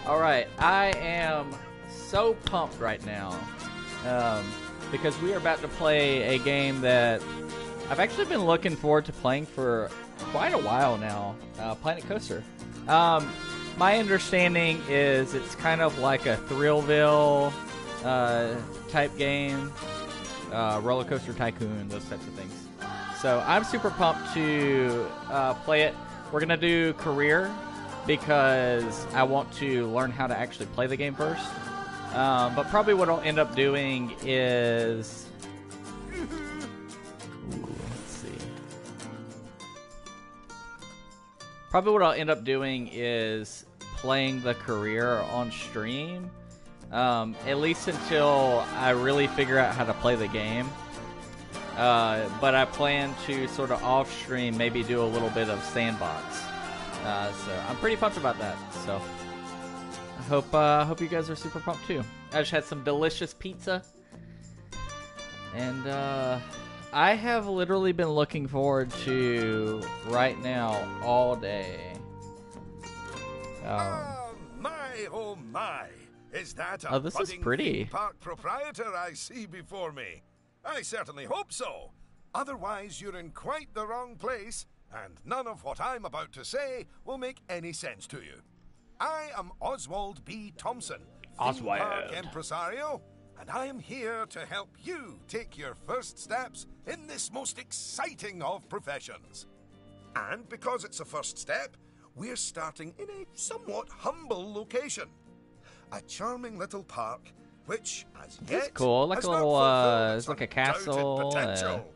Alright, I am so pumped right now because we are about to play a game that I've actually been looking forward to playing for quite a while now, Planet Coaster. My understanding is it's kind of like a Thrillville type game, Roller Coaster Tycoon, those types of things. So I'm super pumped to play it. We're going to do career because I want to learn how to actually play the game first. But probably what I'll end up doing is... let's see. Probably what I'll end up doing is playing the career on stream. At least until I really figure out how to play the game. But I plan to sort of off stream maybe do a little bit of sandbox. So I'm pretty pumped about that. So I hope you guys are super pumped too. I just had some delicious pizza, and I have literally been looking forward to right now all day. My oh my! Is that a this is budding pretty. theme park proprietor I see before me? I certainly hope so. Otherwise, you're in quite the wrong place, and none of what I'm about to say will make any sense to you. I am Oswald B. Thompson, theme park impresario, and I am here to help you take your first steps in this most exciting of professions. And because it's a first step, we're starting in a somewhat humble location. A charming little park, which, as yet, It's cool. Like has a not little, fulfilled it's like a its undoubted castle, potential.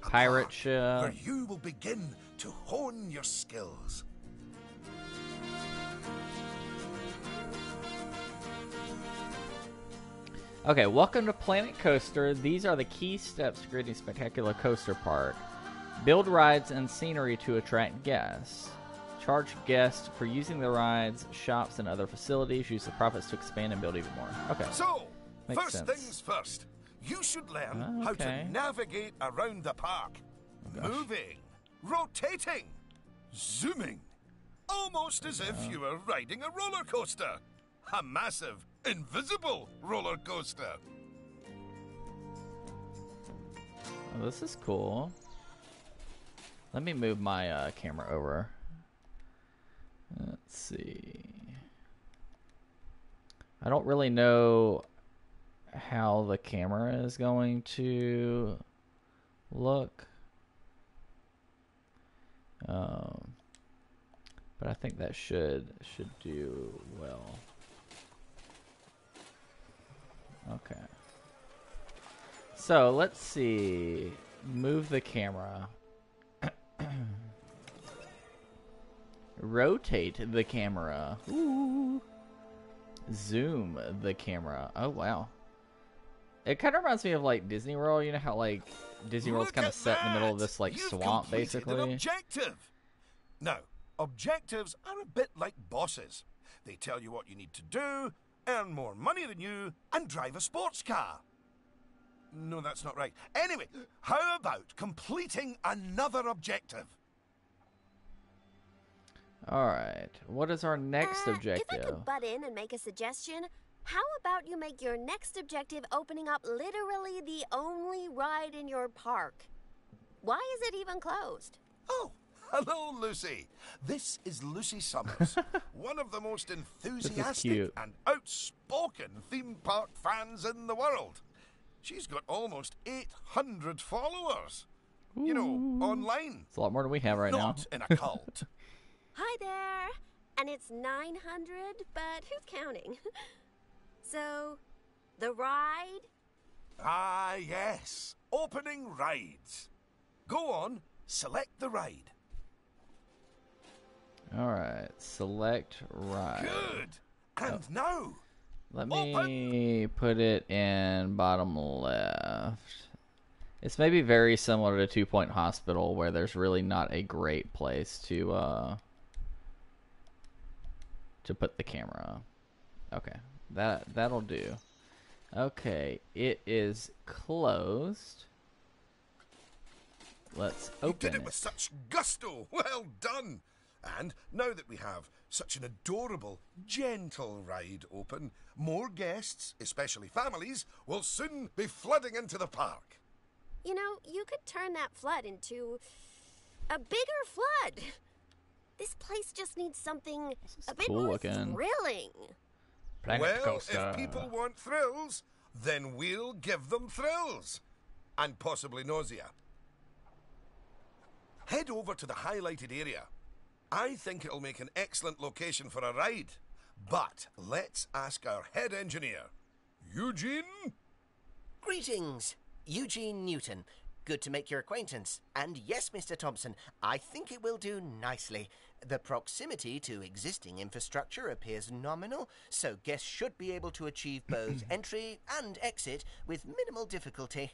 A pirate park ship. where you will begin to hone your skills. Okay, welcome to Planet Coaster. These are the key steps to creating a spectacular coaster park. Build rides and scenery to attract guests. Charge guests for using the rides, shops, and other facilities. Use the profits to expand and build even more. Okay. So, Makes first sense. things first. You should learn how Okay. to navigate around the park. Moving, rotating, zooming. Almost as if you were riding a roller coaster. A massive, invisible roller coaster. Oh, this is cool. Let me move my camera over. Let's see. I don't really know how the camera is going to look. But I think that should do well. Okay. So let's see. Move the camera. Rotate the camera. Ooh. Zoom the camera. Oh wow. It kind of reminds me of like Disney World. You know how like Disney World's kind of set in the middle of this like You've swamp, completed basically. An objective. Now, objectives are a bit like bosses. They tell you what you need to do, earn more money than you, and drive a sports car. No, that's not right. Anyway, how about completing another objective? All right. What is our next objective? If I could butt in and make a suggestion, how about you make your next objective opening up literally the only ride in your park? Why is it even closed? Oh, hello, Lucy. This is Lucy Summers, one of the most enthusiastic cute. and outspoken theme park fans in the world. She's got almost 800 followers. You know, online. It's a lot more than we have right now. Not in a cult. Hi there. And it's 900, but who's counting? So, the ride? Ah, yes. Opening rides. Go on, select the ride. All right. Select ride. Good. And now, Let me put it in bottom left. It's maybe very similar to 2 Point Hospital, where there's really not a great place to put the camera. Okay, that'll do. Okay, it is closed. Let's you open did it with such gusto. Well done. And now that we have such an adorable, gentle ride open, more guests, especially families, will soon be flooding into the park. You know, you could turn that flood into a bigger flood. This place just needs something a bit cool more looking. thrilling. Planet Well, coaster. if people want thrills, then we'll give them thrills. And possibly nausea. Head over to the highlighted area. I think it'll make an excellent location for a ride. But let's ask our head engineer. Eugene? Greetings, Eugene Newton. Good to make your acquaintance. And yes, Mr. Thompson, I think it will do nicely. The proximity to existing infrastructure appears nominal, so guests should be able to achieve both entry and exit with minimal difficulty.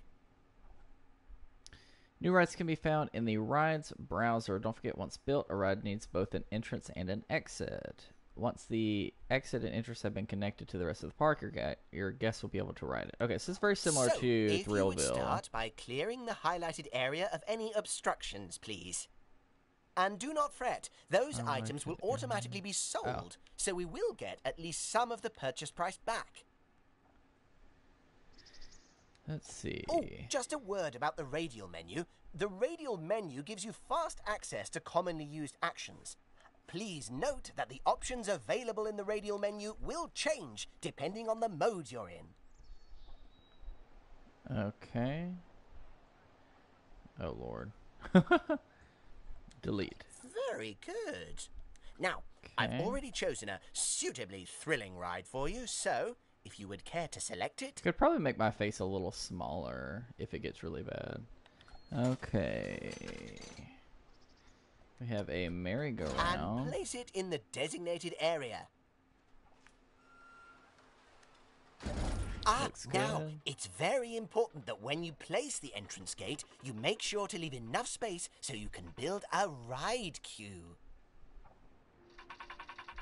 New rides can be found in the Rides browser. Don't forget, once built, a ride needs both an entrance and an exit. Once the exit and entrance have been connected to the rest of the park, your guests will be able to ride it. Okay, so it's very similar to if you would Thrillville. start by clearing the highlighted area of any obstructions, please. And do not fret, those items will automatically be sold, so we will get at least some of the purchase price back. Let's see. Oh, just a word about the radial menu. The radial menu gives you fast access to commonly used actions. Please note that the options available in the radial menu will change depending on the mode you're in. Okay. Oh, Lord. Delete. Very good. Now, I've already chosen a suitably thrilling ride for you, so if you would care to select it. Could probably make my face a little smaller if it gets really bad. Okay. We have a And merry-go-round. place it in the designated area. Looks Now, good. it's very important that when you place the entrance gate, you make sure to leave enough space so you can build a ride queue.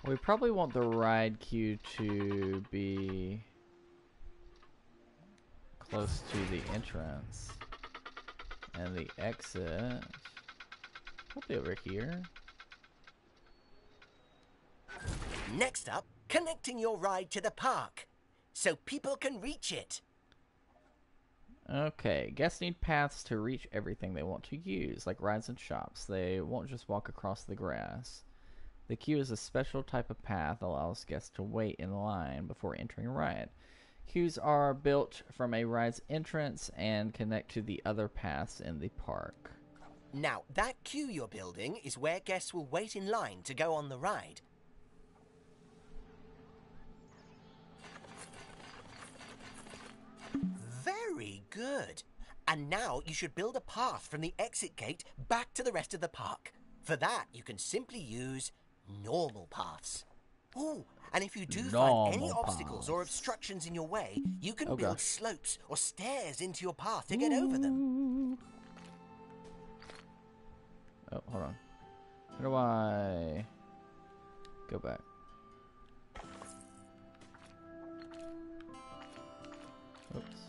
We probably want the ride queue to be close to the entrance. And the exit. Probably over here. Next up, connecting your ride to the park, so people can reach it. Okay, guests need paths to reach everything they want to use, like rides and shops. They won't just walk across the grass. The queue is a special type of path that allows guests to wait in line before entering a ride. Queues are built from a ride's entrance and connect to the other paths in the park. Now, that queue you're building is where guests will wait in line to go on the ride. Very good. And now you should build a path from the exit gate back to the rest of the park. For that, you can simply use normal paths. Oh, and if you do find any Normal obstacles or paths. obstructions in your way, you can Oh, build gosh. slopes or stairs into your path to get over them. Oh, hold on. How do I go back? Oops.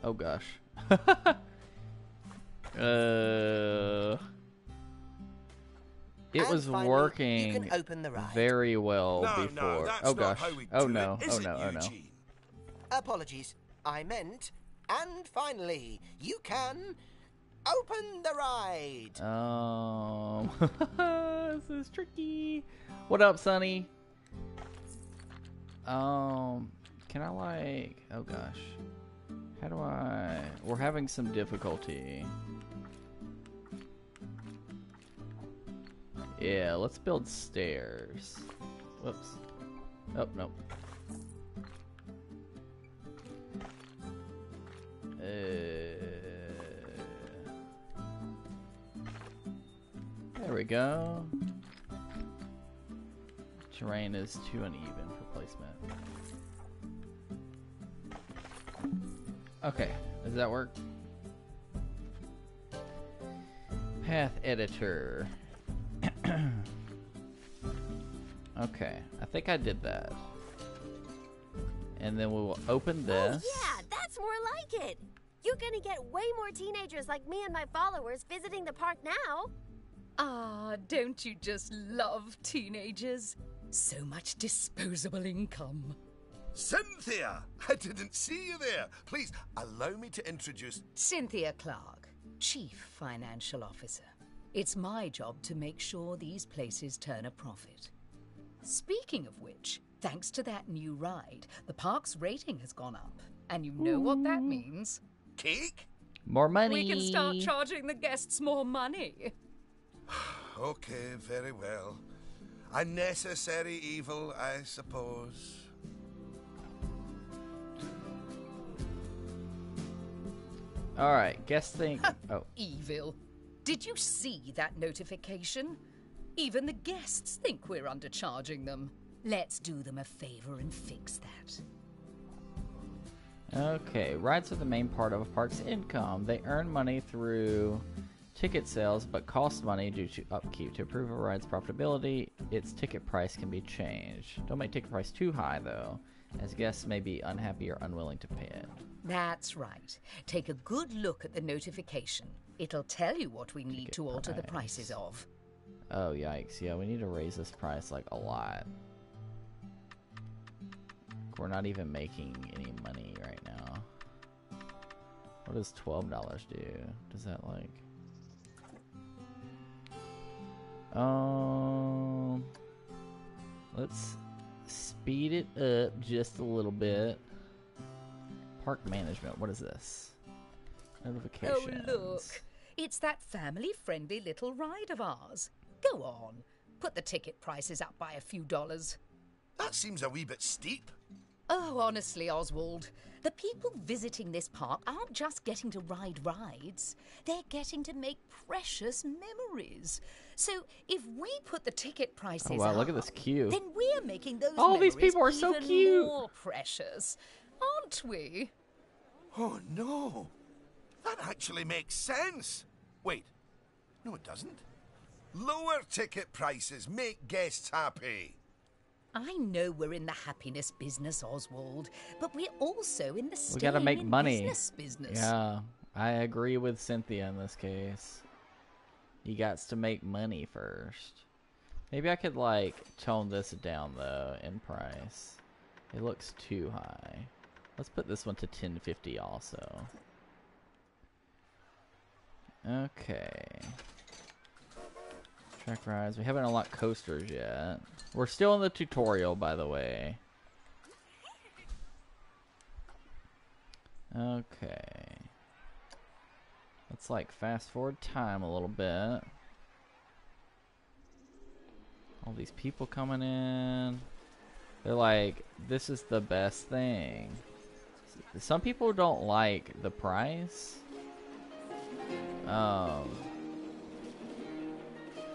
Oh gosh. It And was finally, working you can open the ride. very well No, before. no, that's Oh not gosh. how we Oh do no. it, is Oh it, no. Oh no. Eugene? Apologies, I meant. And finally, you can open the ride. This is tricky. What up, Sonny? Can I like? Oh gosh, how do I? We're having some difficulty. Yeah, let's build stairs. Whoops. Oh no. There we go. Terrain is too uneven for placement. Okay, does that work? Path editor. Okay, I think I did that. And then we will open this. Oh, yeah, that's more like it. You're gonna get way more teenagers like me and my followers visiting the park now. Ah, don't you just love teenagers? So much disposable income. Cynthia! I didn't see you there. Please, allow me to introduce... Cynthia Clark, Chief Financial Officer. It's my job to make sure these places turn a profit. Speaking of which, thanks to that new ride, the park's rating has gone up. And you know what that means? Cake? More money. We can start charging the guests more money. Okay, very well. A necessary evil, I suppose. All right, guess think. Oh, Evil. Did you see that notification? Even the guests think we're undercharging them. Let's do them a favor and fix that. okay. Rides are the main part of a park's income. They earn money through ticket sales, but cost money due to upkeep. To improve a ride's profitability, its ticket price can be changed. Don't make ticket price too high, though, as guests may be unhappy or unwilling to pay it. That's right. Take a good look at the notification. It'll tell you what we need to alter the prices of. Oh, yikes. Yeah, we need to raise this price, like, a lot. We're not even making any money right now. What does $12 do? Does that, like... let's speed it up just a little bit. Park management, what is this? Notifications. Oh, look. It's that family-friendly little ride of ours. Go on. Put the ticket prices up by a few dollars. That seems a wee bit steep. Oh, honestly, Oswald, the people visiting this park aren't just getting to ride rides. They're getting to make precious memories. So if we put the ticket prices wow, up, look at this queue. then we're making those All these memories people are so even cute. more precious, aren't we? Oh, no. That actually makes sense. Wait. No, it doesn't. Lower ticket prices make guests happy. I know we're in the happiness business, Oswald, but we're also in the We gotta make staying in money. business. Yeah, I agree with Cynthia in this case. You got to make money first. Maybe I could, like, tone this down, though, in price. It looks too high. Let's put this one to $10.50 also. Okay. Track rides. We haven't unlocked coasters yet. We're still in the tutorial, by the way. Okay. Let's, like, fast forward time a little bit. All these people coming in. They're like, this is the best thing. Some people don't like the price.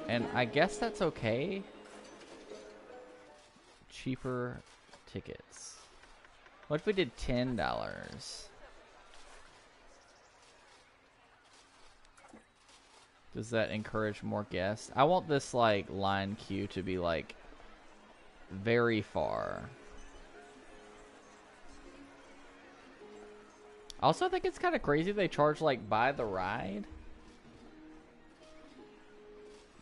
And I guess that's okay. Cheaper tickets. What if we did $10? Does that encourage more guests? I want this, like, line queue to be, like, very far. Also, I think it's kind of crazy they charge, like, by the ride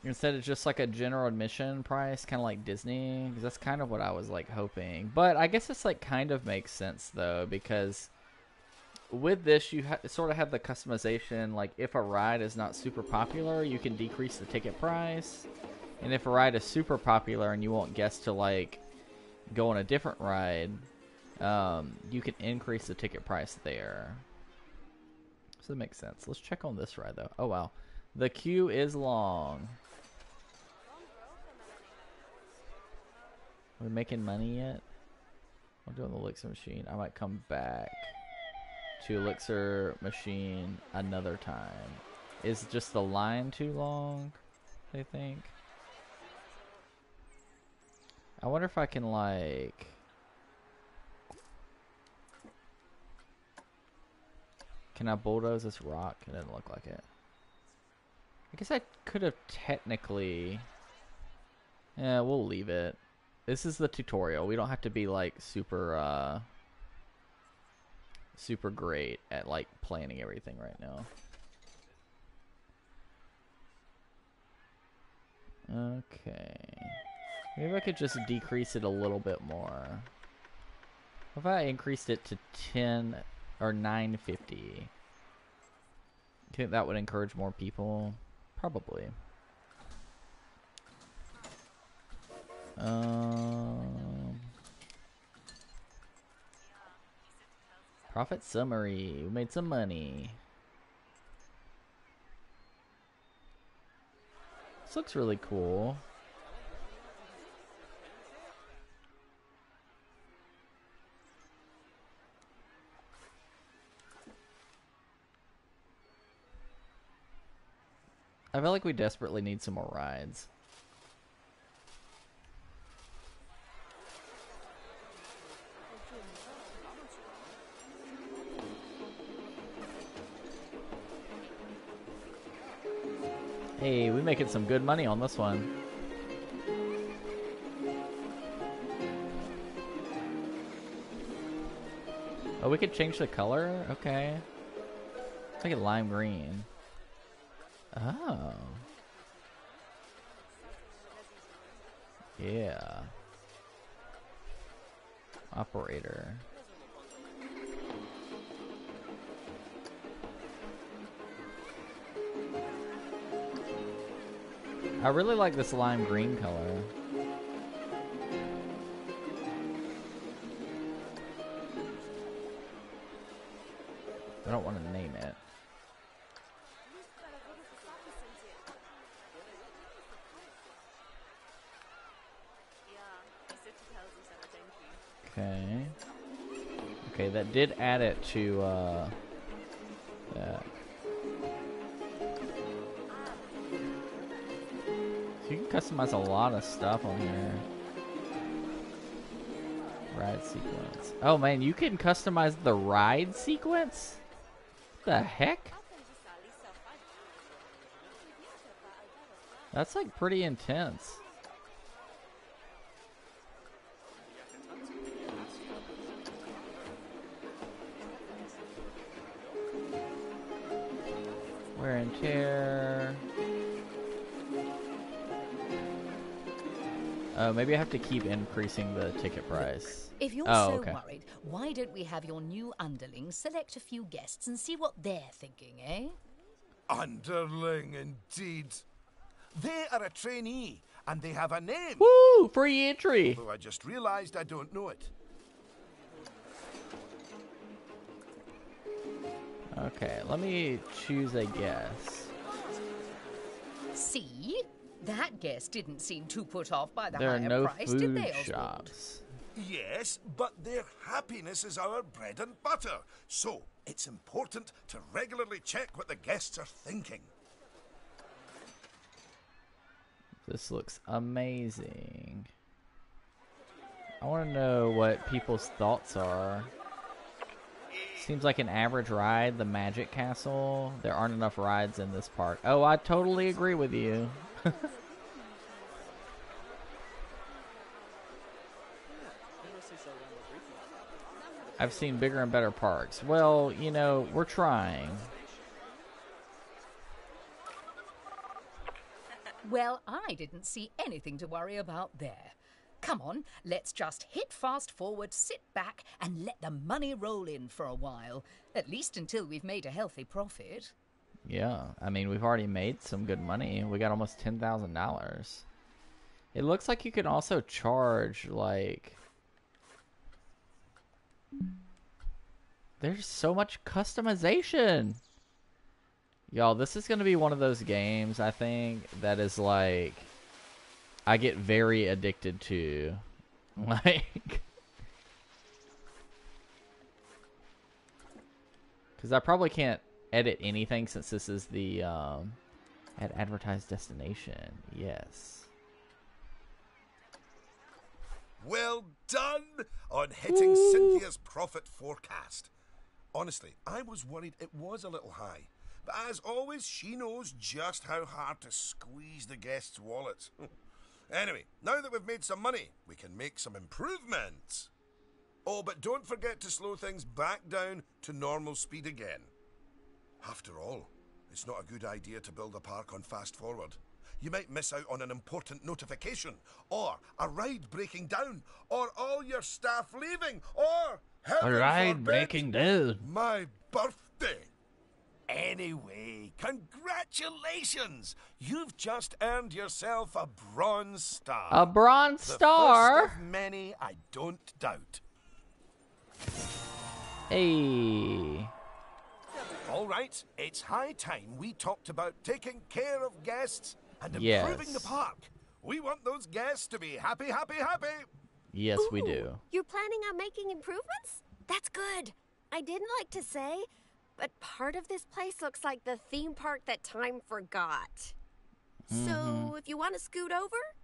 instead of just, like, a general admission price, kind of like Disney, because that's kind of what I was, like, hoping. But I guess it's, like, kind of makes sense, though, because with this, you sort of have the customization, like, if a ride is not super popular, you can decrease the ticket price. And if a ride is super popular and you want guests to, like, go on a different ride, you can increase the ticket price there. So that makes sense. Let's check on this ride, though. Oh, wow. The queue is long. Are we making money yet? I'm doing the elixir machine. I might come back to elixir machine another time. Is just the line too long, they think? I wonder if I can, like... Can I bulldoze this rock? It doesn't look like it. I guess I could have technically... Yeah, we'll leave it. This is the tutorial. We don't have to be, like, super, super great at like planning everything right now. Okay. Maybe I could just decrease it a little bit more. What if I increased it to 10 or 950? You think that would encourage more people? Probably. Profit summary. We made some money. This looks really cool. I feel like we desperately need some more rides. Hey, we're making some good money on this one. Oh, we could change the color? Okay. Let's make it lime green. Oh. Yeah. Operator. I really like this lime green color. I don't want to name it. Okay. Okay, that did add it to that. So you can customize a lot of stuff on here. Ride sequence. Oh man, you can customize the ride sequence? What the heck? That's like pretty intense. Wear and tear. Oh, maybe I have to keep increasing the ticket price. If you're worried, why don't we have your new underlings select a few guests and see what they're thinking, eh? Underling, indeed. They are a trainee, and they have a name. Woo! Free entry! Although I just realised I don't know it. Okay, let me choose a guess. See? That guest didn't seem too put off by the There are higher no price, food did they, Oswald? shops. Yes, but their happiness is our bread and butter. So, it's important to regularly check what the guests are thinking. This looks amazing. I want to know what people's thoughts are. Seems like an average ride, the Magic Castle. There aren't enough rides in this park. Oh, I totally agree with you. I've seen bigger and better parks. Well, you know, we're trying. Well, I didn't see anything to worry about there. Come on, let's just hit fast forward, sit back, and let the money roll in for a while. At least until we've made a healthy profit. Yeah, I mean, we've already made some good money. We got almost $10,000. It looks like you can also charge, like... There's so much customization! Y'all, this is going to be one of those games, I think, that is like... I get very addicted to. Like... Because I probably can't edit anything since this is the at advertised destination. Yes. Well done on hitting Cynthia's profit forecast. Honestly, I was worried it was a little high. But as always, she knows just how hard to squeeze the guests' wallets. Anyway, now that we've made some money, we can make some improvements. Oh, but don't forget to slow things back down to normal speed again. After all, it's not a good idea to build a park on fast forward. You might miss out on an important notification, or a ride breaking down, or all your staff leaving, or heaven forbid, down. my birthday. Anyway, congratulations! You've just earned yourself a bronze star. A bronze The star? first of many, I don't doubt. Hey. All right, it's high time we talked about taking care of guests and improving the Yes. park. We want those guests to be happy, happy, happy. Yes, we Ooh, do. You're planning on making improvements? That's good. I didn't like to say, but part of this place looks like the theme park that time forgot. So, if you want to scoot over,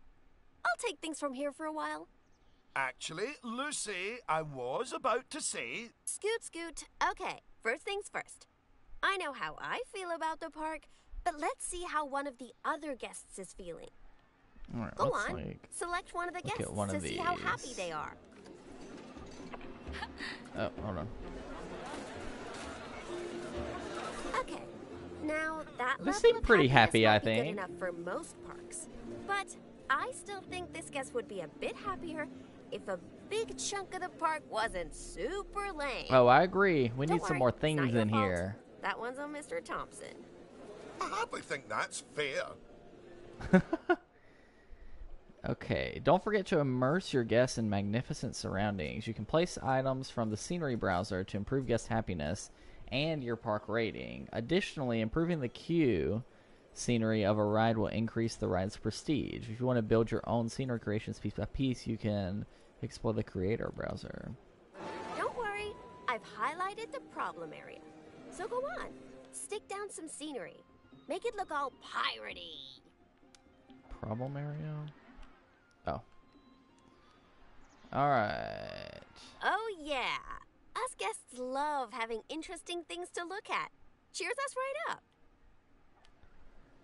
I'll take things from here for a while. Actually, Lucy, I was about to say... Scoot, scoot. Okay, first things first. I know how I feel about the park, but let's see how one of the other guests is feeling. All right, Go let's on, select one of the look guests at one to of see how happy these. they are. Oh, hold on. Okay, now that They level seem of pretty happy, happiness I might be think. good enough for most parks, but I still think this guest would be a bit happier if a big chunk of the park wasn't super lame. Oh, I agree. We Don't need some worry, more it's not things your in fault. here. That one's on Mr. Thompson. I hardly think that's fair. Okay, don't forget to immerse your guests in magnificent surroundings. You can place items from the scenery browser to improve guest happiness and your park rating. Additionally, improving the queue scenery of a ride will increase the ride's prestige. If you want to build your own scenery creations piece by piece, you can explore the creator browser. Don't worry, I've highlighted the problem area. So go on, stick down some scenery. Make it look all piratey. Problem area? Oh. Alright. Oh yeah, us guests love having interesting things to look at. Cheers us right up.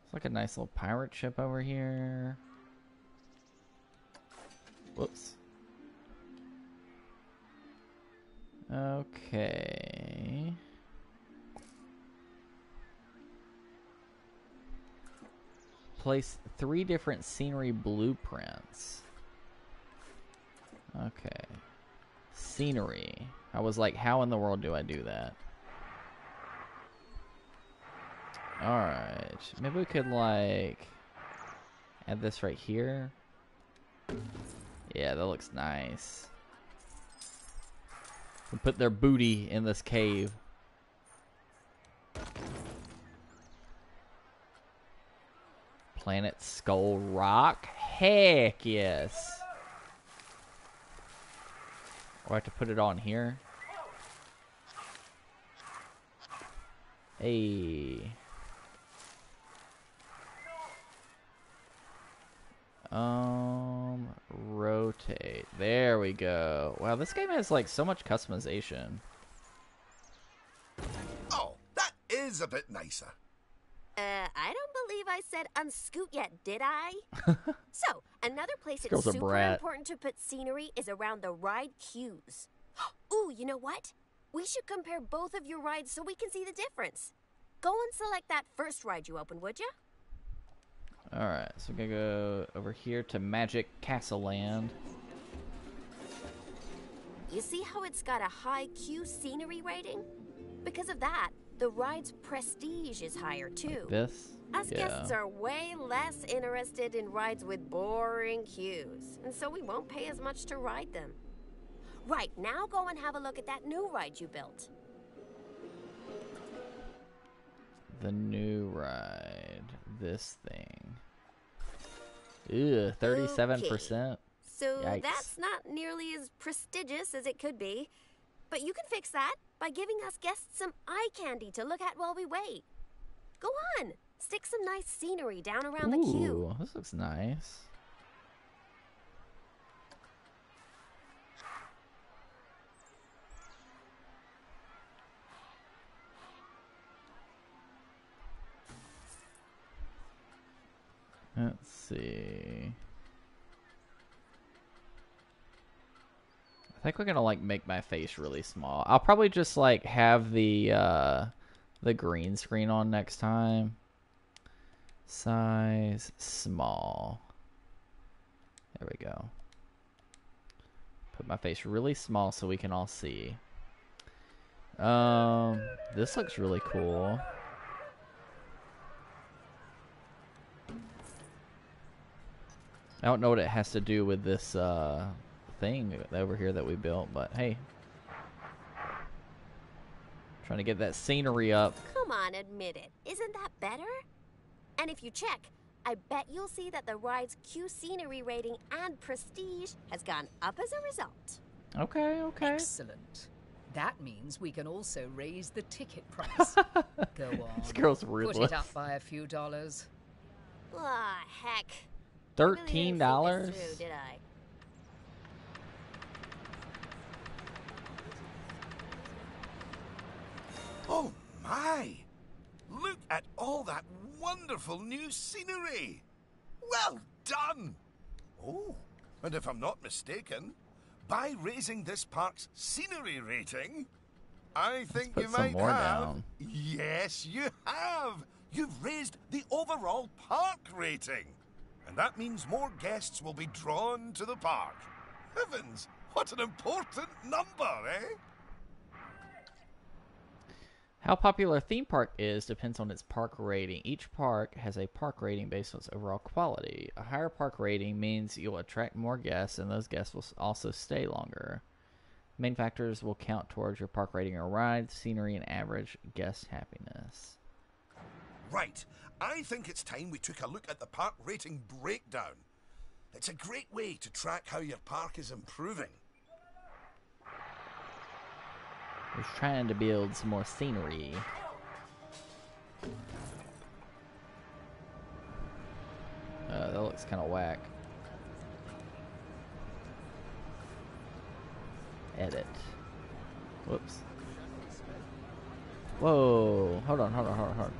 It's like a nice little pirate ship over here. Whoops. Okay. Place 3 different scenery blueprints. Okay. Scenery. I was like, how in the world do I do that? Alright. Maybe we could, like, add this right here. Yeah, that looks nice. We'll put their booty in this cave. Planet Skull Rock? Heck yes. Or I have to put it on here. Hey. Rotate. There we go. Wow, this game has like so much customization. Oh, that is a bit nicer. I don't believe I said unscoot yet, did I? So, another place it's girl's a super brat. important to put scenery is around the ride queues. Ooh, you know what? We should compare both of your rides so we can see the difference. Go and select that first ride you opened, would you? Alright, so we're gonna go over here to Magic Castle Land. You see how it's got a high queue scenery rating? Because of that, the ride's prestige is higher too. This? Us Yeah. guests are way less interested in rides with boring queues, and so we won't pay as much to ride them. Right, now go and have a look at that new ride you built. The new ride. This thing. Ew, 37%. So Yikes. that's not nearly as prestigious as it could be. But you can fix that by giving us guests some eye candy to look at while we wait. Go on, stick some nice scenery down around the queue. Ooh, this looks nice. Let's see. I think we're gonna like make my face really small. I'll probably just like have the green screen on next time. Size small. There we go. Put my face really small so we can all see. This looks really cool. I don't know what it has to do with this thing over here that we built, but hey. Trying to get that scenery up. Come on, admit it. Isn't that better? And if you check, I bet you'll see that the ride's Q scenery rating and prestige has gone up as a result. Okay, okay. Excellent. That means we can also raise the ticket price. Go on. This girl's Put ruthless. it up by a few dollars. Ah, heck. $13? Really didn't think this through, did I? Oh my! Look at all that wonderful new scenery! Well done! Oh, and if I'm not mistaken, by raising this park's scenery rating, I think put you some might more have. down. Yes, you have! You've raised the overall park rating. And that means more guests will be drawn to the park. Heavens, what an important number, eh? How popular a theme park is depends on its park rating. Each park has a park rating based on its overall quality. A higher park rating means you'll attract more guests, and those guests will also stay longer. Main factors will count towards your park rating or ride, scenery, and average guest happiness. Right. I think it's time we took a look at the park rating breakdown. It's a great way to track how your park is improving. We're trying to build some more scenery. That looks kind of whack. Edit. Whoops. Whoa. Hold on.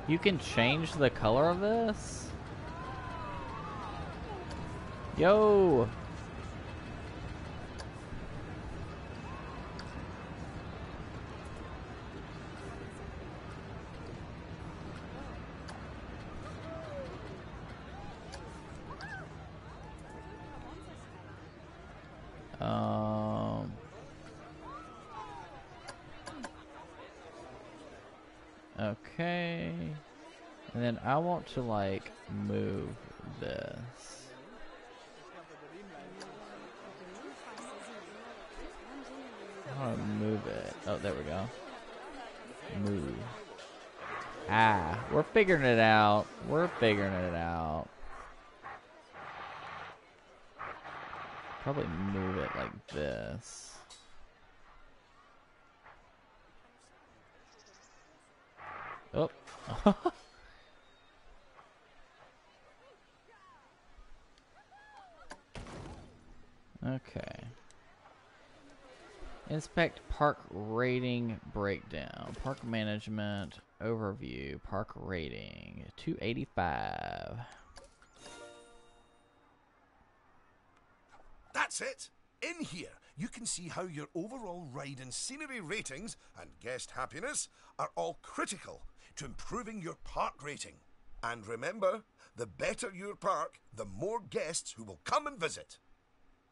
You can change the color of this? Yo! Okay. And then I want to like move this. I want to move it. Oh, there we go. Move. Ah, we're figuring it out. Probably move it like this. Oh. Okay. Inspect park rating breakdown. Park management overview. Park rating 285. That's it. In here, you can see how your overall ride and scenery ratings and guest happiness are all critical to improving your park rating. And remember, the better your park, the more guests who will come and visit.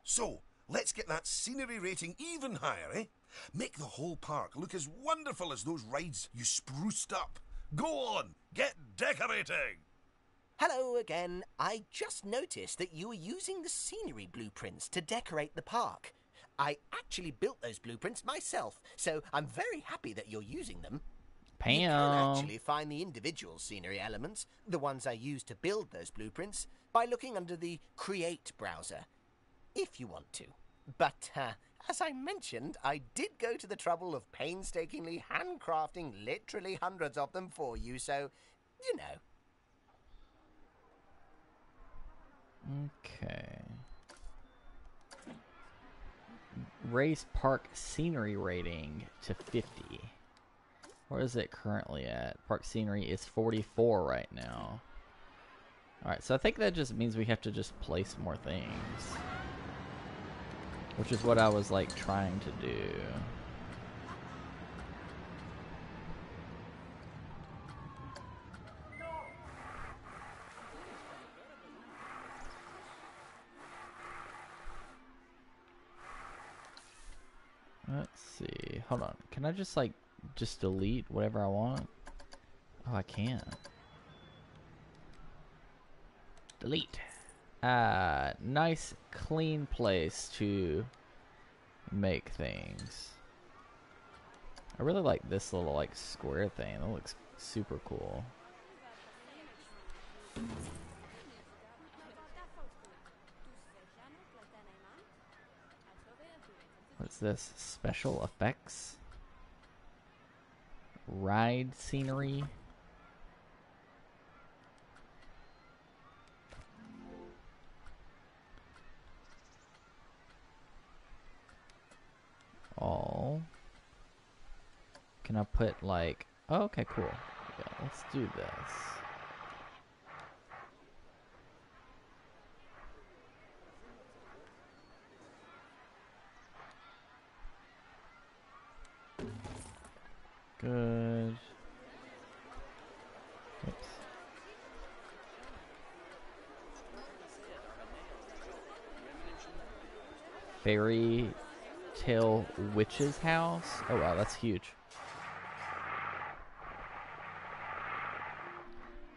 So, let's get that scenery rating even higher, eh? Make the whole park look as wonderful as those rides you spruced up. Go on, get decorating! Hello again. I just noticed that you were using the scenery blueprints to decorate the park. I actually built those blueprints myself, so I'm very happy that you're using them. You can actually find the individual scenery elements, the ones I used to build those blueprints, by looking under the Create browser, if you want to. But, as I mentioned, I did go to the trouble of painstakingly handcrafting literally hundreds of them for you, so, you know. Okay. Raise park scenery rating to 50. Where is it currently at? Park scenery is 44 right now. Alright, so I think that just means we have to just place more things. which is what I was like trying to do. Let's see. Hold on. Can I just like delete whatever I want? Oh, I can. Delete. Nice clean place to make things. I really like this little like square thing. That looks super cool. What's this? Special effects? Ride scenery? All. Can I put like... Oh, okay, cool. Yeah, let's do this. Good. Oops. Fairy Tale Witch's house? Oh wow, that's huge.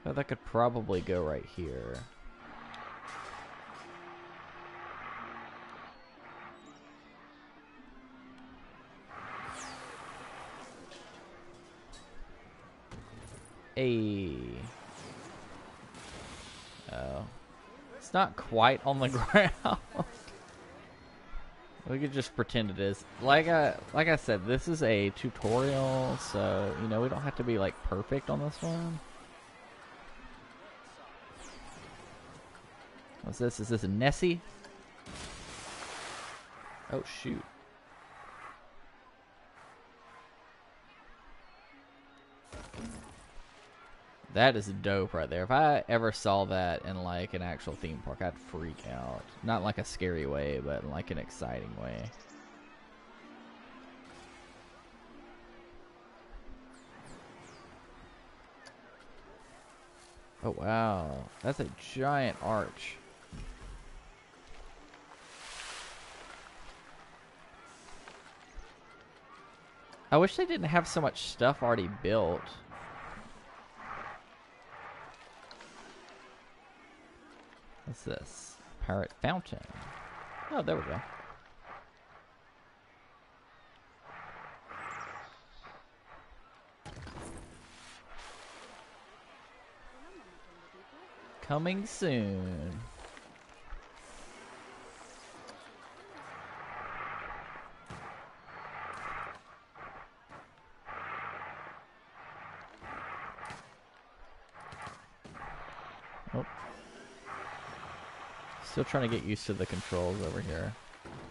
Oh, that could probably go right here. Oh. It's not quite on the ground. We could just pretend it is. Like I said, this is a tutorial, so you know we don't have to be like perfect on this one. What's this? Is this a Nessie? Oh shoot. That is dope right there. If I ever saw that in like an actual theme park, I'd freak out. Not like a scary way, but in like an exciting way. Oh wow, that's a giant arch. I wish they didn't have so much stuff already built. What's this? Pirate Fountain. Oh, there we go. Coming soon. Oh. Still trying to get used to the controls over here.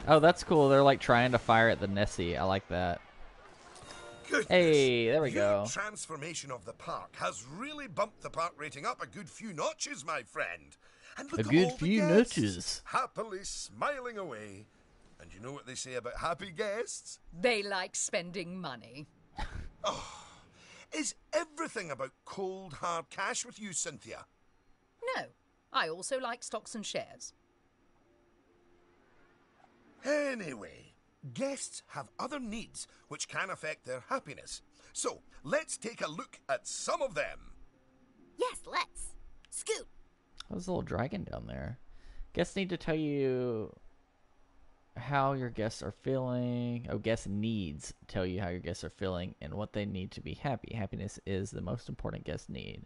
Oh, that's cool. They're like trying to fire at the Nessie. I like that. Goodness. Hey, there we Your go. transformation of the park has really bumped the park rating up a good few notches, my friend. And look A at good all few the guests notches. happily smiling away. And you know what they say about happy guests? They like spending money. Is everything about cold, hard cash with you, Cynthia? No, I also like stocks and shares. Anyway, guests have other needs which can affect their happiness. So, let's take a look at some of them. Yes, let's. Scoot. There's a little dragon down there. Guests need to tell you how your guests are feeling. Oh, guest needs tell you how your guests are feeling and what they need to be happy. Happiness is the most important guest need.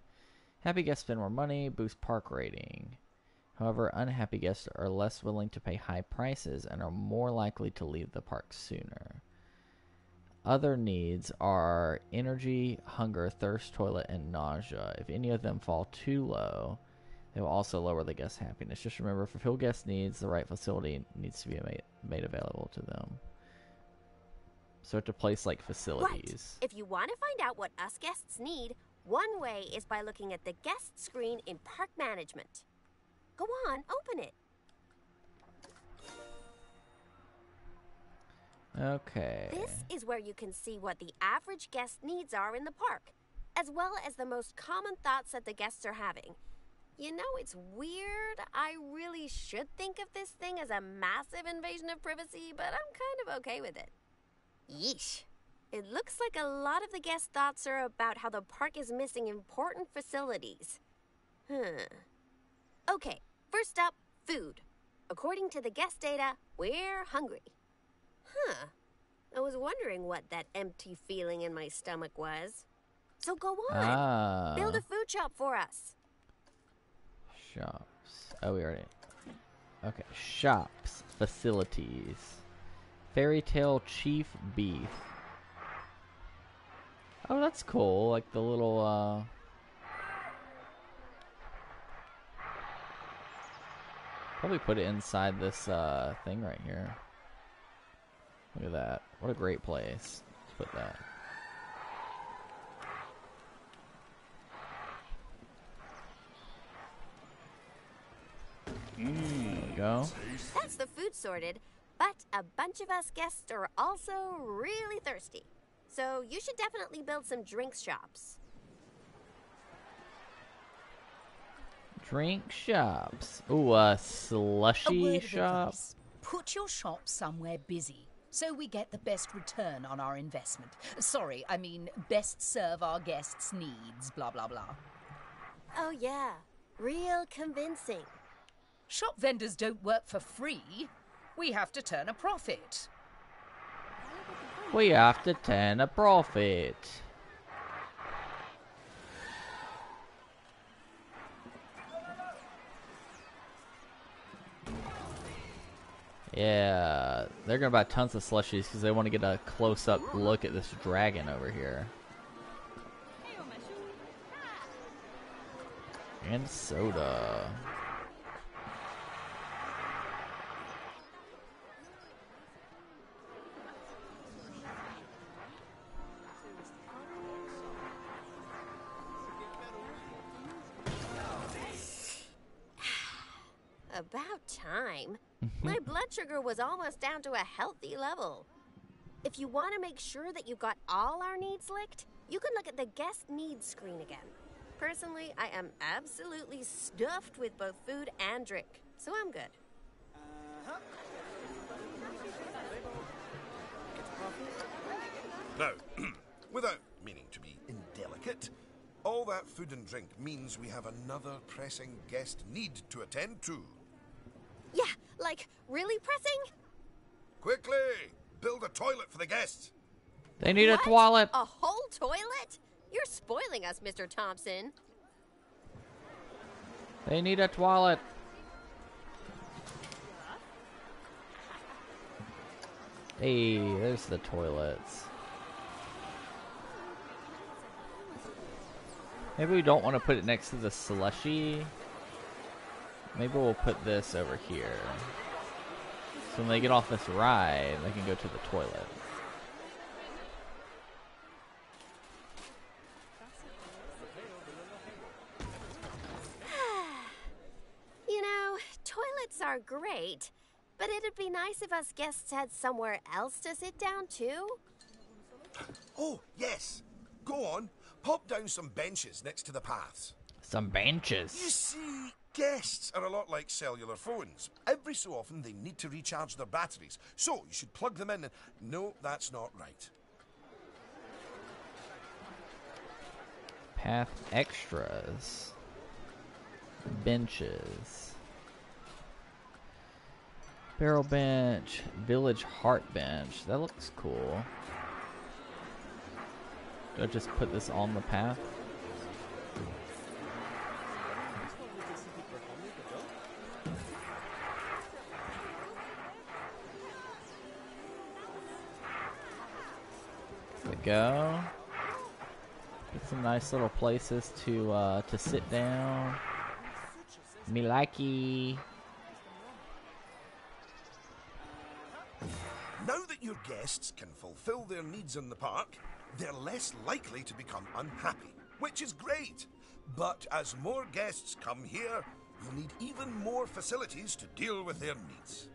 Happy guests spend more money, boost park rating. However, unhappy guests are less willing to pay high prices and are more likely to leave the park sooner. Other needs are energy, hunger, thirst, toilet, and nausea. If any of them fall too low, they will also lower the guest's happiness. Just remember, for fulfill guest needs, the right facility needs to be made available to them. So to place like facilities. Right. If you want to find out what us guests need, one way is by looking at the guest screen in park management. Go on, open it. Okay. This is where you can see what the average guest needs are in the park, as well as the most common thoughts that the guests are having. You know, it's weird. I really should think of this thing as a massive invasion of privacy, but I'm kind of okay with it. Yeesh. It looks like a lot of the guest thoughts are about how the park is missing important facilities. Okay, first up, food. According to the guest data, we're hungry. I was wondering what that empty feeling in my stomach was. So go on. Build a food shop for us. Shops. Oh, we already... Okay, shops. Facilities. Fairy Tale Chief Beef. Oh, that's cool. Like the little, probably put it inside this, thing right here. Look at that. What a great place. Let's put that. There we go. That's the food sorted, but a bunch of us guests are also really thirsty. So you should definitely build some drinks shops. Drink shops. Ooh, slushy shop. Put your shop somewhere busy, so we get the best return on our investment. Sorry, I mean best serve our guests' needs, blah, blah, blah. Oh yeah, real convincing. Shop vendors don't work for free. We have to turn a profit. We have to turn a profit. Yeah, they're gonna buy tons of slushies because they want to get a close-up look at this dragon over here. And soda. About time. My blood sugar was almost down to a healthy level. If you want to make sure that you got all our needs licked, you can look at the guest needs screen again. Personally, I am absolutely stuffed with both food and drink, so I'm good. Now, without meaning to be indelicate, all that food and drink means we have another pressing guest need to attend to. Yeah, like, really pressing? Quickly! Build a toilet for the guests! They need What? a toilet. A whole toilet? You're spoiling us, Mr. Thompson. They need a toilet. Hey, there's the toilets. Maybe we don't want to put it next to the slushy. Maybe we'll put this over here. So when they get off this ride, they can go to the toilet. You know, toilets are great, but it'd be nice if us guests had somewhere else to sit down, too. Oh, yes! Go on, pop down some benches next to the paths. Some You benches. see, guests are a lot like cellular phones. Every so often they need to recharge their batteries, so you should plug them in and... No, that's not right. Path extras. Benches. Barrel bench. Village heart bench. That looks cool. Do I just put this on the path? There we go. Get some nice little places to sit down. Me likey. Now that your guests can fulfill their needs in the park, they're less likely to become unhappy, which is great. But as more guests come here, you'll need even more facilities to deal with their needs.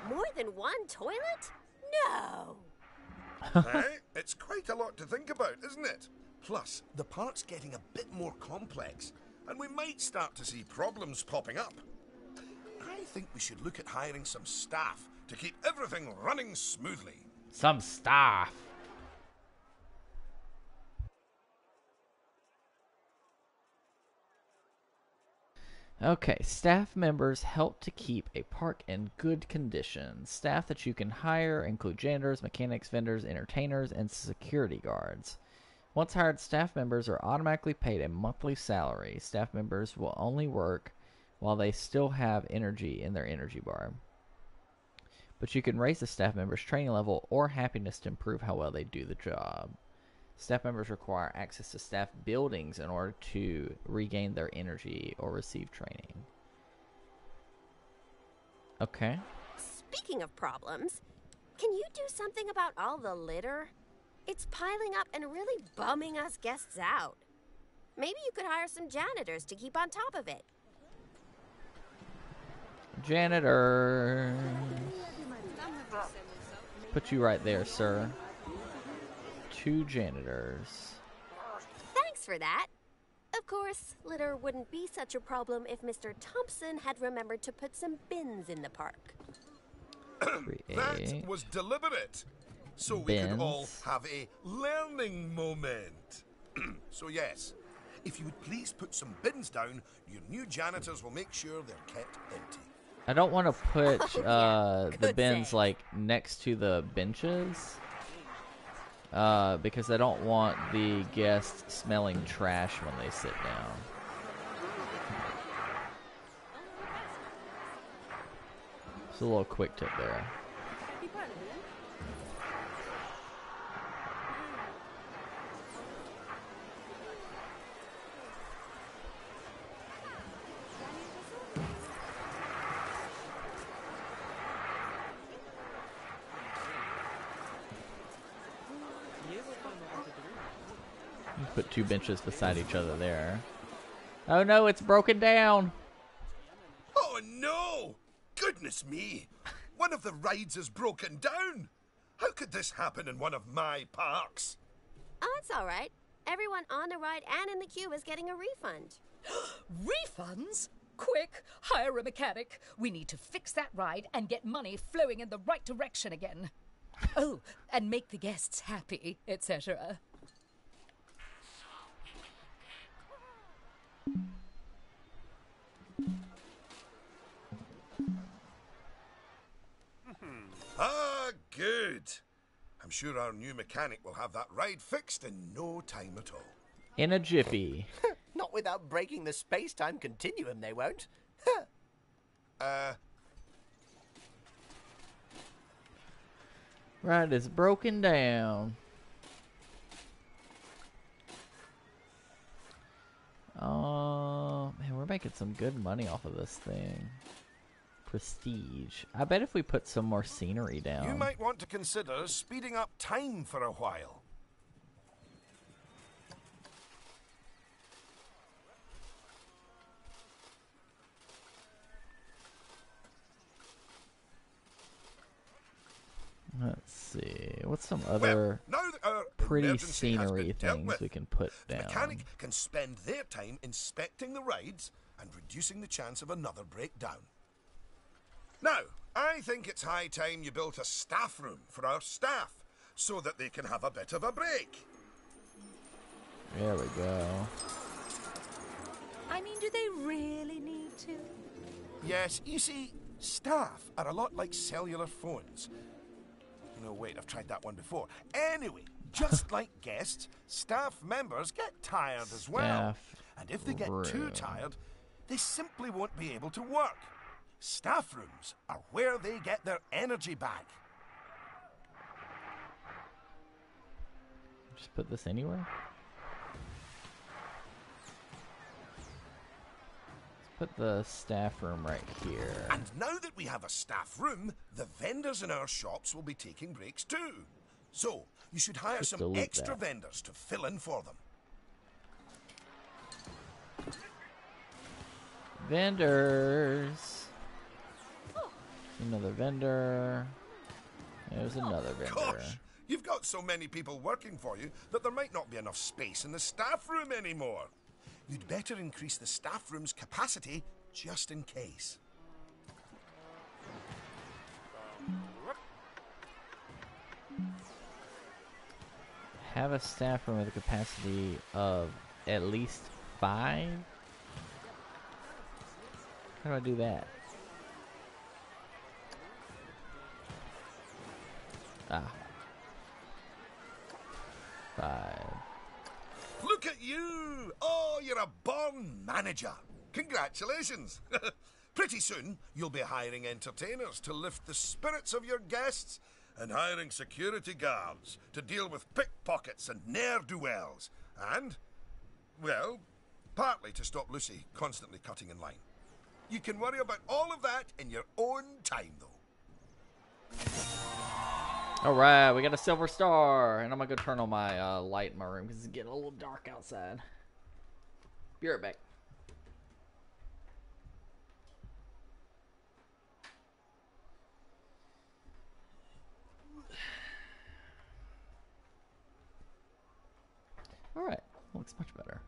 More than one toilet? No! Eh? It's quite a lot to think about, isn't it? Plus, the park's getting a bit more complex, and we might start to see problems popping up. I think we should look at hiring some staff to keep everything running smoothly. Some staff. Okay, staff members help to keep a park in good condition. Staff that you can hire include janitors, mechanics, vendors, entertainers, and security guards. Once hired, staff members are automatically paid a monthly salary. Staff members will only work while they still have energy in their energy bar. But you can raise the staff members' training level or happiness to improve how well they do the job. Staff members require access to staff buildings in order to regain their energy or receive training. Okay. Speaking of problems, can you do something about all the litter? It's piling up and really bumming us guests out. Maybe you could hire some janitors to keep on top of it. Janitor. Put you right there, sir. 2 janitors. Thanks for that. Of course, litter wouldn't be such a problem if Mr. Thompson had remembered to put some bins in the park. That was deliberate. So we could all have a learning moment. So yes, if you would please put some bins down, your new janitors will make sure they're kept empty. I don't want to put the bins save. like next to the benches. Because I don't want the guests smelling trash when they sit down. Just a little quick tip there. Put 2 benches beside each other there. Oh no, it's broken down. Oh no! Goodness me! One of the rides is broken down! How could this happen in one of my parks? Oh, it's all right. Everyone on the ride and in the queue is getting a refund. Refunds? Quick, hire a mechanic. We need to fix that ride and get money flowing in the right direction again. Oh, and make the guests happy, etc. Ah, good. I'm sure our new mechanic will have that ride fixed in no time at all. In a jiffy. Not without breaking the space-time continuum, they won't. Ride is broken down. Man, we're making some good money off of this thing. Prestige. I bet if we put some more scenery down. You might want to consider speeding up time for a while. Let's see. What's some other Well, now that our pretty emergency has scenery been dealt things with, we can put the down? mechanic can spend their time inspecting the rides and reducing the chance of another breakdown. Now, I think it's high time you built a staff room for our staff so that they can have a bit of a break. There we go. I mean, do they really need to? Yes, you see, staff are a lot like cellular phones. No, wait, I've tried that one before. Anyway, just like guests, staff members get tired as well. Staff And if they get too room. tired, they simply won't be able to work. Staff rooms are where they get their energy back. Just put this anywhere? Let's put the staff room right here. And now that we have a staff room, the vendors in our shops will be taking breaks too. So, you should hire Just some delete extra that. vendors to fill in for them. Vendors. Another vendor. There's another vendor. Gosh, you've got so many people working for you that there might not be enough space in the staff room anymore. You'd better increase the staff room's capacity just in case. Have a staff room with a capacity of at least 5? How do I do that? Ah. 5. Look at you! Oh, you're a born manager. Congratulations. Pretty soon, you'll be hiring entertainers to lift the spirits of your guests and hiring security guards to deal with pickpockets and ne'er-do-wells. And, well, partly to stop Lucy constantly cutting in line. You can worry about all of that in your own time, though. Alright, we got a silver star. And I'm going to go turn on my light in my room because it's getting a little dark outside. Be right back. Alright, looks much better.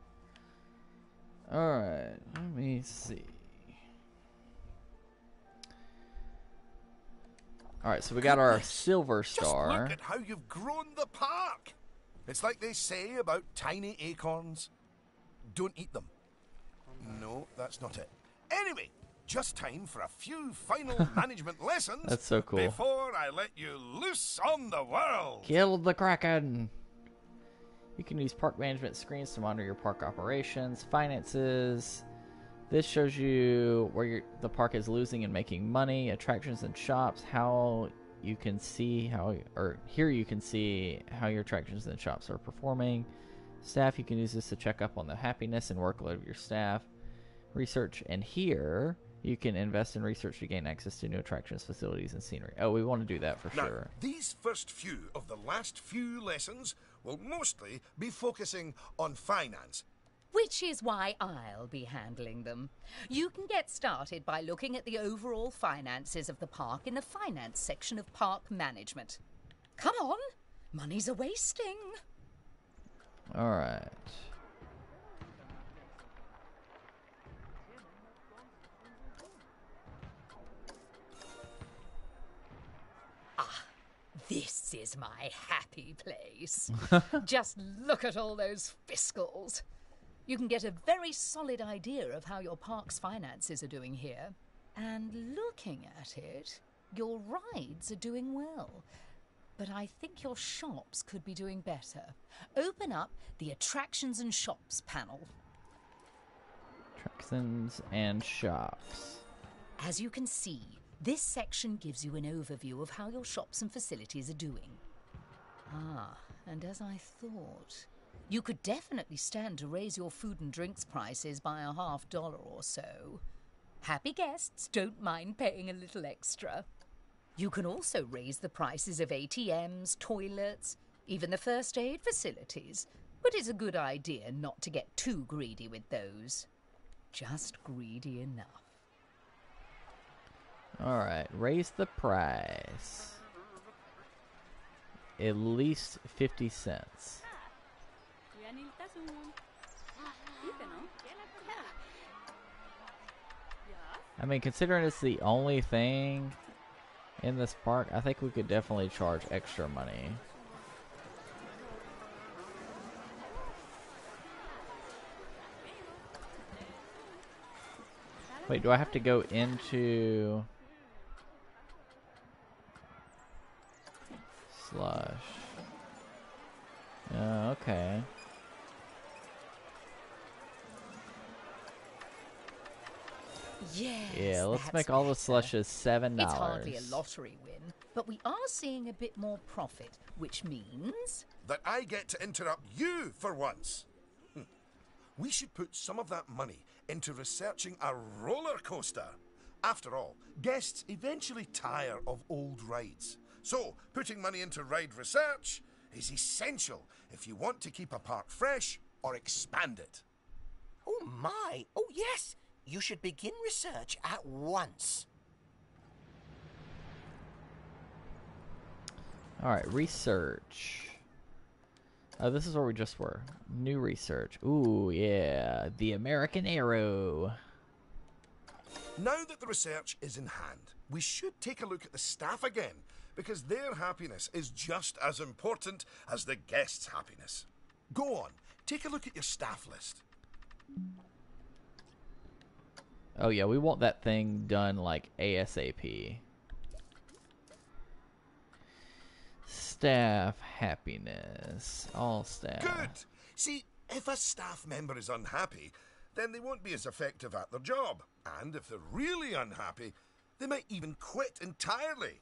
Alright, let me see. Alright, so we got our silver star. Just look at how you've grown the park. It's like they say about tiny acorns. Don't eat them. No, that's not it. Anyway, just time for a few final management lessons. That's so cool. Before I let you loose on the world. Kill the Kraken! You can use park management screens to monitor your park operations, finances. This shows you where the park is losing and making money, attractions and shops, how you can see how, or here you can see how your attractions and shops are performing. Staff, you can use this to check up on the happiness and workload of your staff. Research, and here you can invest in research to gain access to new attractions, facilities, and scenery. Oh, we want to do that for Now, sure. these first few of the last few lessons will mostly be focusing on finance. Which is why I'll be handling them. You can get started by looking at the overall finances of the park in the finance section of park management. Come on, money's a wasting. All right. This is my happy place. Just look at all those fiscals. You can get a very solid idea of how your park's finances are doing here. And looking at it, your rides are doing well. But I think your shops could be doing better. Open up the Attractions and Shops panel. Attractions and shops. As you can see, this section gives you an overview of how your shops and facilities are doing. Ah, and as I thought, you could definitely stand to raise your food and drinks prices by $50 or so. Happy guests don't mind paying a little extra. You can also raise the prices of ATMs, toilets, even the first aid facilities. But it's a good idea not to get too greedy with those. Just greedy enough. Alright, raise the price. At least 50 cents. I mean, considering it's the only thing in this park, I think we could definitely charge extra money. Wait, do I have to go into slush? Oh, okay. Yes, Yeah, let's that's make all the better. slushes $7. It's hardly a lottery win, but we are seeing a bit more profit, which means... That I get to interrupt you for once. We should put some of that money into researching a roller coaster. After all, guests eventually tire of old rides. So, putting money into ride research is essential if you want to keep a park fresh or expand it. Oh my! Oh yes! You should begin research at once. Alright, research. Oh, this is where we just were. New research. Ooh, yeah. The American Arrow. Now that the research is in hand, we should take a look at the staff again, because their happiness is just as important as the guests' happiness. Go on, take a look at your staff list. Oh, yeah, we want that thing done, like, ASAP. Staff happiness. All staff. Good! See, if a staff member is unhappy, then they won't be as effective at their job. And if they're really unhappy, they might even quit entirely.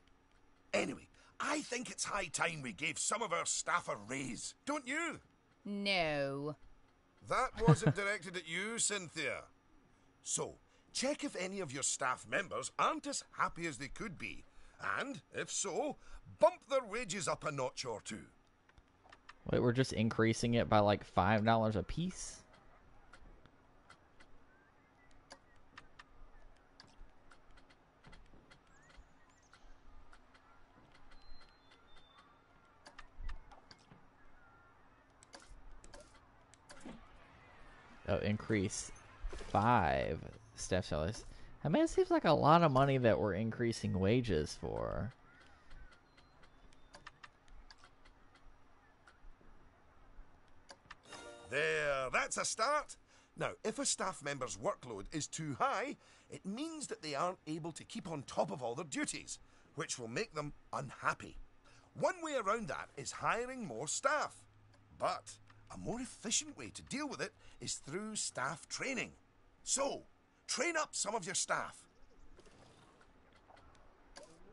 Anyway, I think it's high time we gave some of our staff a raise, don't you? No. That wasn't directed at you, Cynthia. So, check if any of your staff members aren't as happy as they could be. And, if so, bump their wages up a notch or two. Wait, we're just increasing it by like $5 a piece? Oh, increase 5 staff salaries. I mean, it seems like a lot of money that we're increasing wages for. There, that's a start. Now, if a staff member's workload is too high, it means that they aren't able to keep on top of all their duties, which will make them unhappy. One way around that is hiring more staff. But a more efficient way to deal with it is through staff training. So, train up some of your staff.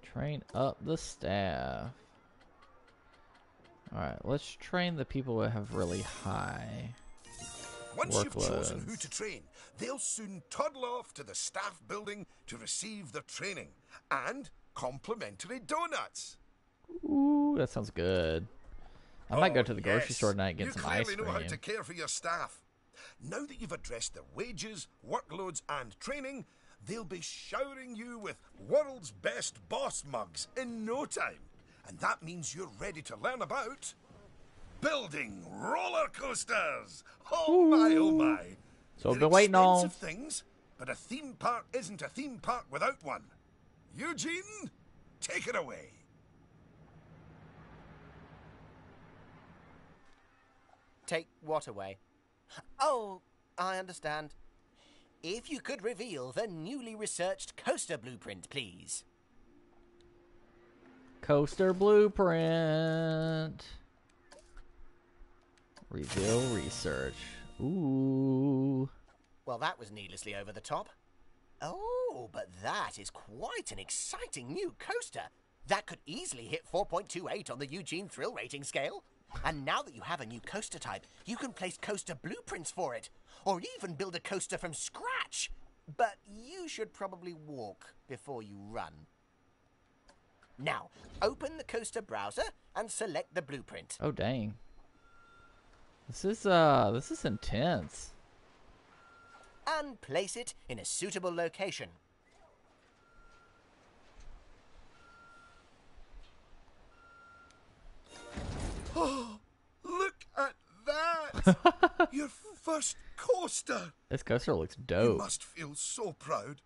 Train up the staff. Alright, let's train the people who have really high Once workloads. you've chosen who to train, they'll soon toddle off to the staff building to receive their training and complimentary donuts. Ooh, that sounds good. I might go to the grocery yes. store tonight and get some ice You cream. clearly know how to care for your staff. Now that you've addressed their wages, workloads, and training, they'll be showering you with world's best boss mugs in no time. And that means you're ready to learn about building roller coasters. Oh my, oh my. So I've They're been waiting on. expensive things, but a theme park isn't a theme park without one. Eugene, take it away. Take what away? Oh, I understand. If you could reveal the newly researched coaster blueprint, please. Coaster blueprint. Reveal research. Ooh. Well, that was needlessly over the top. Oh, but that is quite an exciting new coaster. That could easily hit 4.28 on the Eugene Thrill Rating scale. And now that you have a new coaster type, you can place coaster blueprints for it. Or even build a coaster from scratch. But you should probably walk before you run. Now, open the coaster browser and select the blueprint. Oh dang. This is intense. And place it in a suitable location. Oh, look at that! Your first coaster! This coaster looks You dope. must feel so proud.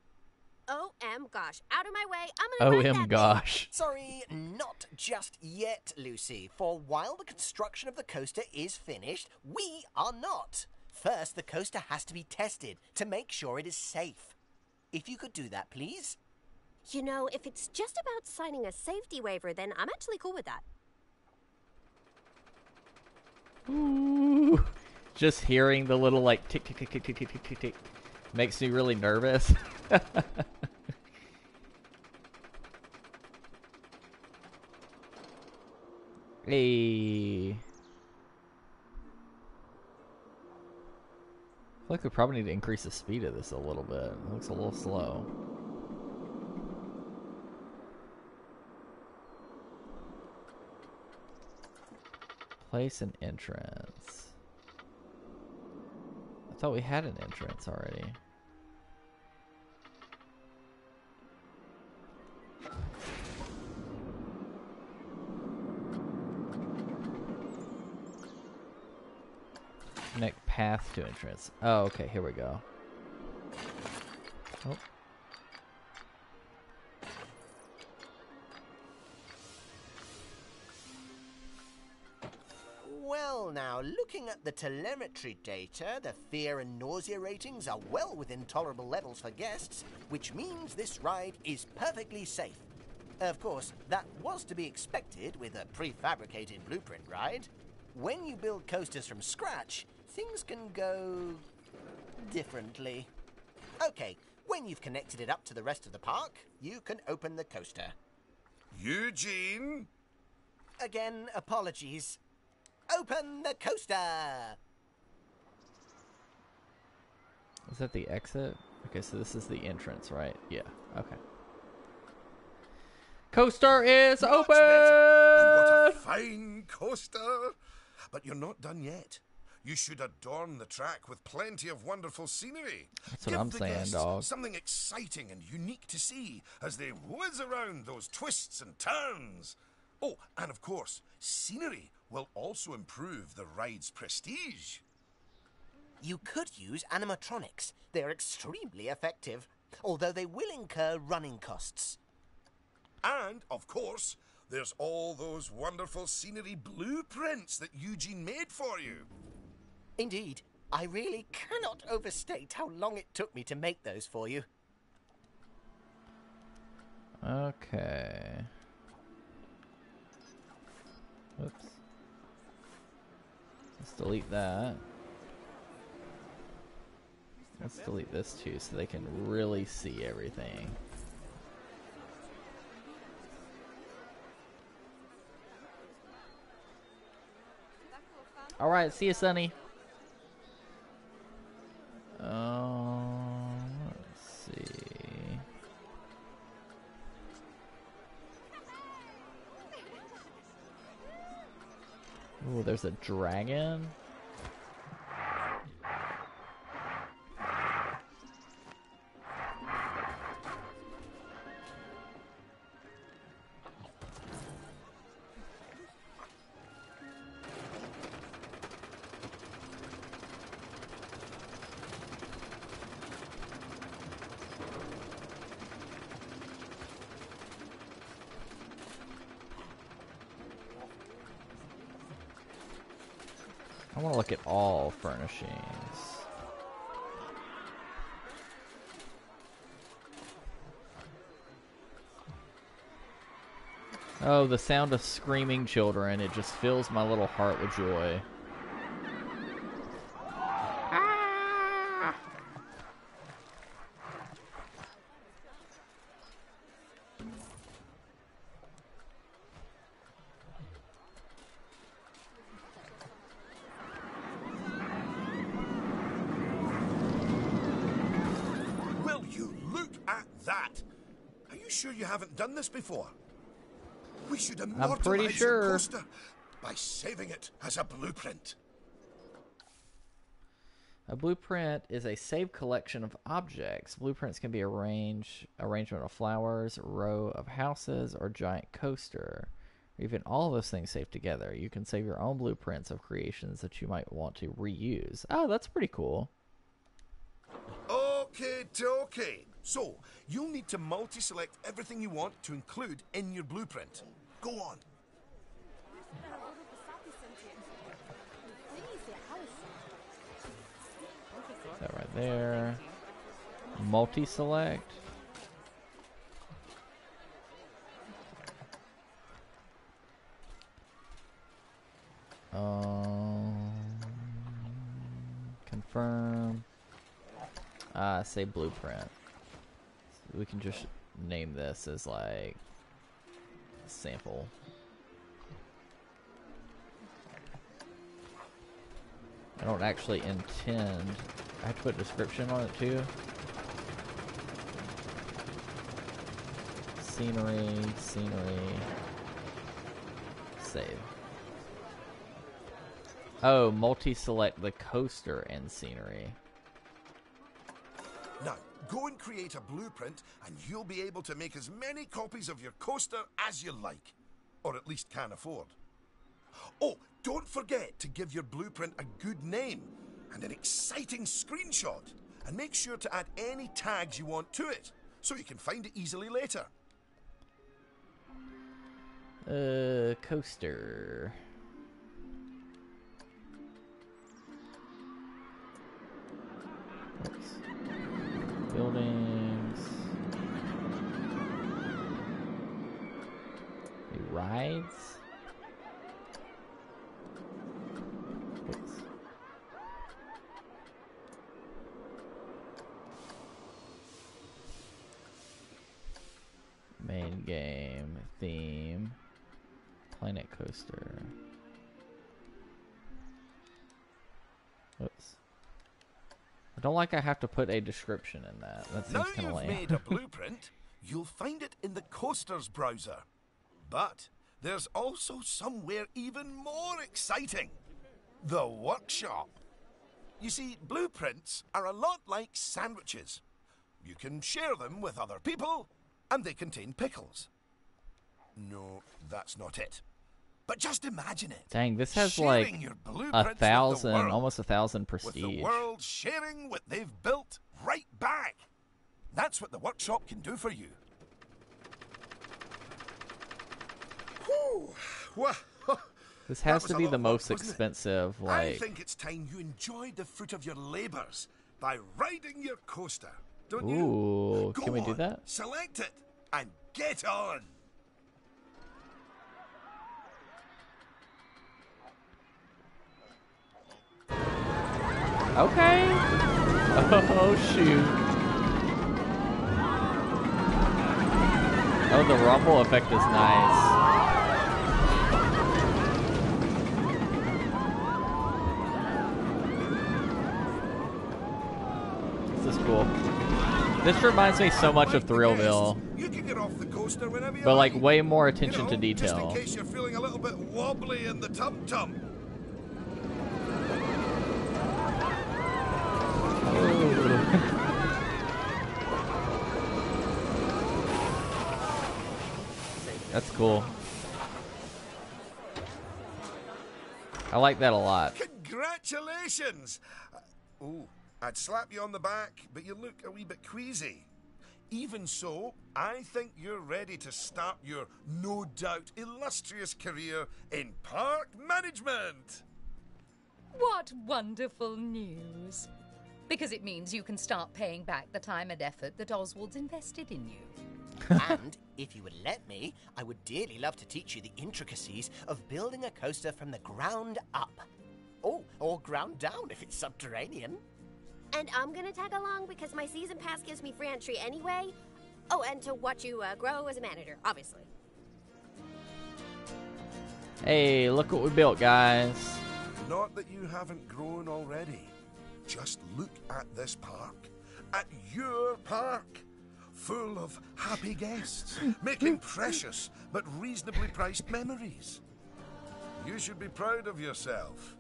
OM gosh. Out of my way. I'm gonna ride that Gosh. Sorry, not just yet, Lucy. For while the construction of the coaster is finished, we are not. First, the coaster has to be tested to make sure it is safe. If you could do that, please. thing. You know, if it's just about signing a safety waiver, then I'm actually cool with that. Ooh. Just hearing the little like tick tick tick tick tick tick tick tick tick makes me really nervous. Hey. I feel like we probably need to increase the speed of this a little bit. It looks a little slow. Place an entrance. I thought we had an entrance already. path to entrance. Oh, okay, here we go. Oh. Well, now, looking at the telemetry data, the fear and nausea ratings are well within tolerable levels for guests, which means this ride is perfectly safe. Of course, that was to be expected with a prefabricated blueprint ride. When you build coasters from scratch, things can go differently. Okay, when you've connected it up to the rest of the park, you can open the coaster. Eugene? Again, apologies. Open the coaster! Is that the exit? Okay, so this is the entrance, right? Yeah, okay. Coaster is Much open! better. And what a fine coaster! But you're not done yet. You should adorn the track with plenty of wonderful scenery. That's what Give I'm the saying, guests dog. something exciting and unique to see as they whiz around those twists and turns. Oh, and of course, scenery will also improve the ride's prestige. You could use animatronics. They're extremely effective, although they will incur running costs. And, of course, there's all those wonderful scenery blueprints that Eugene made for you. Indeed, I really cannot overstate how long it took me to make those for you. Okay. Whoops. Let's delete that. Let's delete this too so they can really see everything. Alright, see you, Sonny. Let's see. Ooh, there's a dragon. I want to look at all furnishings. Oh, the sound of screaming children. It just fills my little heart with joy. Will you look at that? Are you sure you haven't done this before? We should immortalize pretty your sure. coaster by saving it as a blueprint. A blueprint is a saved collection of objects. Blueprints can be arrangement of flowers, a row of houses, or giant coaster. Or even all those things saved together. You can save your own blueprints of creations that you might want to reuse. Oh, that's pretty cool. Okay. So, you'll need to multi-select everything you want to include in your blueprint. Go on. That right there. Multi-select. Confirm. Say blueprint. So we can just name this as like sample. I don't actually intend. I have to put a description on it too. Scenery. Save. Oh, multi-select the coaster and scenery. Now, go and create a blueprint and you'll be able to make as many copies of your coaster as you like. Or at least can afford. Oh, don't forget to give your blueprint a good name. and an exciting screenshot. And make sure to add any tags you want to it, so you can find it easily later. Coaster. Oops. Buildings. Rides. Oops. Main game, theme, Planet Coaster. Oops. I don't like I have to put a description in that. That seems kind of lame. Now you've made a blueprint, you'll find it in the Coasters browser. But there's also somewhere even more exciting. The workshop. You see, blueprints are a lot like sandwiches. You can share them with other people, and they contain pickles. No, that's not it. But just imagine it. Dang, this has sharing like your blueprints with the 1,000, world, almost 1,000 with prestige. the world sharing what they've built right back. That's what the workshop can do for you. Whew. Well, This has that to was be a lot the of most work, wasn't it? expensive, I like... think it's time you enjoyed the fruit of your labours by riding your coaster, don't Ooh, you? Go can we do on, that? select it, and get on. Okay. Oh, shoot. Oh, the rumble effect is nice. This is cool. This reminds me so much of Thrillville, You can get off the coaster whenever you but like like. way more attention to Just detail. in case you're feeling a little bit wobbly in the tum-tum. That's cool. I like that a lot. Congratulations! Oh, I'd slap you on the back, but you look a wee bit queasy. Even so, I think you're ready to start your no doubt illustrious career in park management. What wonderful news. Because it means you can start paying back the time and effort that Oswald's invested in you. And if you would let me, I would dearly love to teach you the intricacies of building a coaster from the ground up. Oh, or ground down if it's subterranean. And I'm gonna tag along because my season pass gives me free entry anyway. Oh, and to watch you grow as a manager, obviously. Hey, look what we built, guys. Not that you haven't grown already. Just look at this park. At your park. Full of happy guests, making precious but reasonably priced memories. You should be proud of yourself.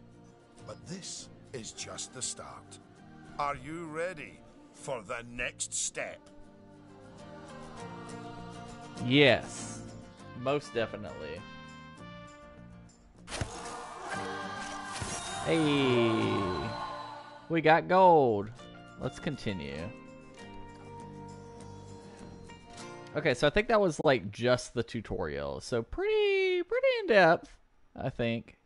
But this is just the start. Are you ready for the next step? Yes, most definitely. Hey, we got gold. Let's continue. Okay, so I think that was like just the tutorial. So pretty in depth, I think.